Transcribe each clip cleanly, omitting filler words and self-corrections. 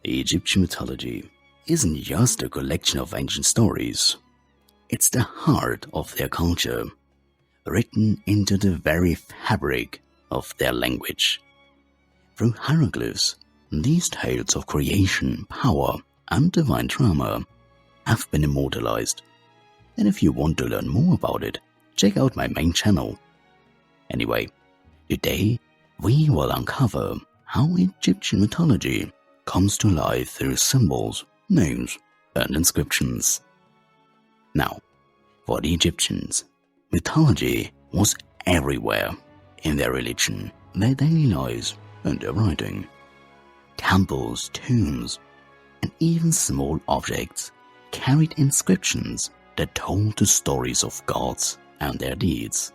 Egyptian mythology isn't just a collection of ancient stories, it's the heart of their culture, written into the very fabric of their language. Through hieroglyphs, these tales of creation, power, and divine drama have been immortalized. And if you want to learn more about it, check out my main channel. Anyway, today we will uncover how Egyptian mythology comes to life through symbols, names, and inscriptions. Now, for the Egyptians, mythology was everywhere in their religion, their daily lives, and their writing. Temples, tombs, and even small objects carried inscriptions that told the stories of gods and their deeds.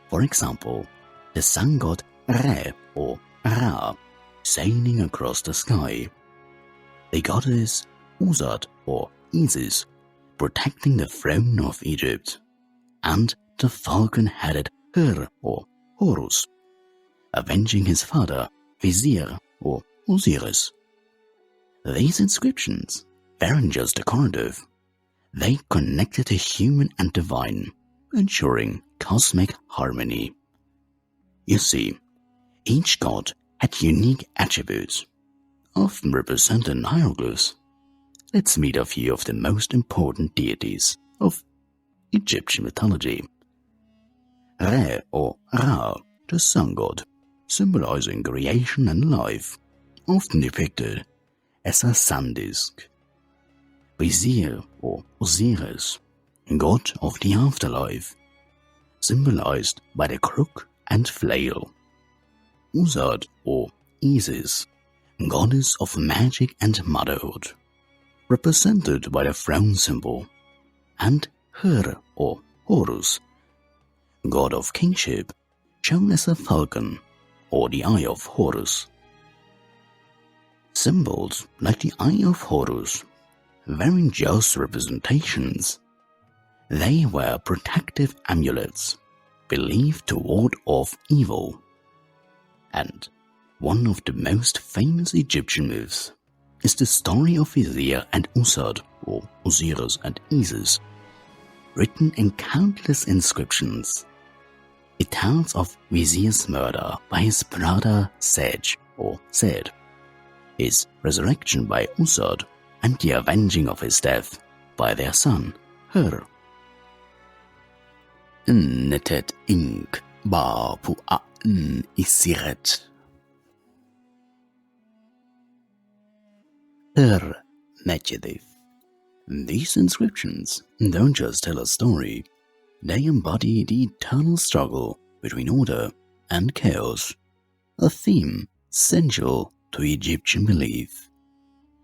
For example, the sun god Re or Ra sailing across the sky, the goddess Uzad or Isis protecting the throne of Egypt, and the falcon-headed Hir or Horus avenging his father Vizier or Osiris. These inscriptions weren't just decorative, they connected the human and divine, ensuring cosmic harmony. You see, each god had unique attributes, often represented in hieroglyphs. Let's meet a few of the most important deities of Egyptian mythology. Re or Ra, the sun god, symbolizing creation and life, often depicted as a sun disk. Vizier or Osiris, god of the afterlife, symbolized by the crook and flail. Uzad or Isis, goddess of magic and motherhood, represented by the throne symbol, and Hir or Horus, god of kingship, shown as a falcon or the eye of Horus. Symbols like the eye of Horus weren't just representations, they were protective amulets believed to ward off evil. And one of the most famous Egyptian myths is the story of Vizier and Usad, or Osiris and Isis, written in countless inscriptions. It tells of Vizier's murder by his brother Sej, or Sed, his resurrection by Usad, and the avenging of his death by their son, Hir. Netet ink ba pu a isiret. Hir Medjedif. These inscriptions don't just tell a story, they embody the eternal struggle between order and chaos, a theme central to Egyptian belief.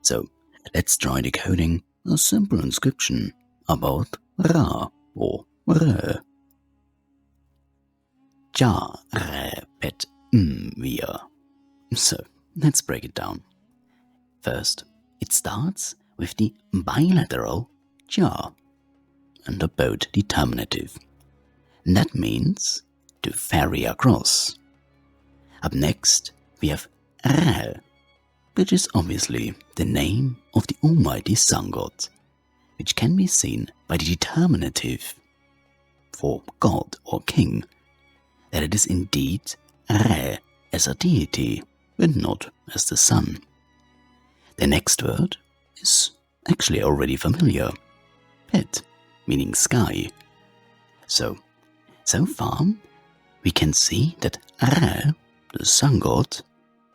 So, let's try decoding a simple inscription about Ra or Re. Ja Re Pet Wir. So, let's break it down. First, it starts with the bilateral ja and the boat determinative. That means to ferry across. Up next, we have Re, which is obviously the name of the almighty sun god, which can be seen by the determinative for god or king, that it is indeed Re as a deity, but not as the sun. The next word is actually already familiar, Pet, meaning sky. So far, we can see that Re, the sun god,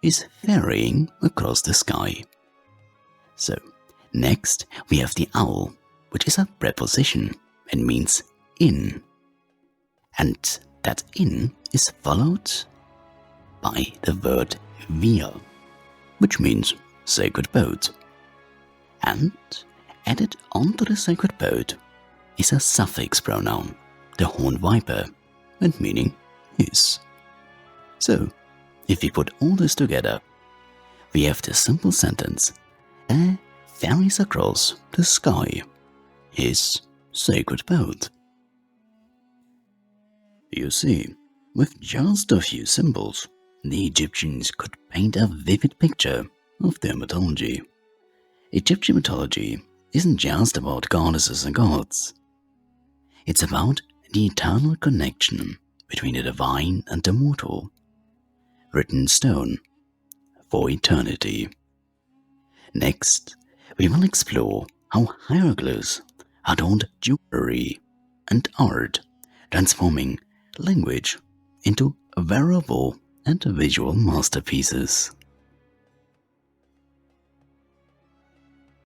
is ferrying across the sky. So, next we have the owl, which is a preposition and means in. And that in is followed by the word wir, which means sacred boat. And added onto the sacred boat is a suffix pronoun, the horned viper, and meaning his. So, if we put all this together, we have the simple sentence, Re ferries across the sky, his sacred boat. You see, with just a few symbols, the Egyptians could paint a vivid picture of their mythology. Egyptian mythology isn't just about goddesses and gods. It's about the eternal connection between the divine and the mortal, written in stone for eternity. Next, we will explore how hieroglyphs adorned jewelry and art, transforming language into wearable and visual masterpieces.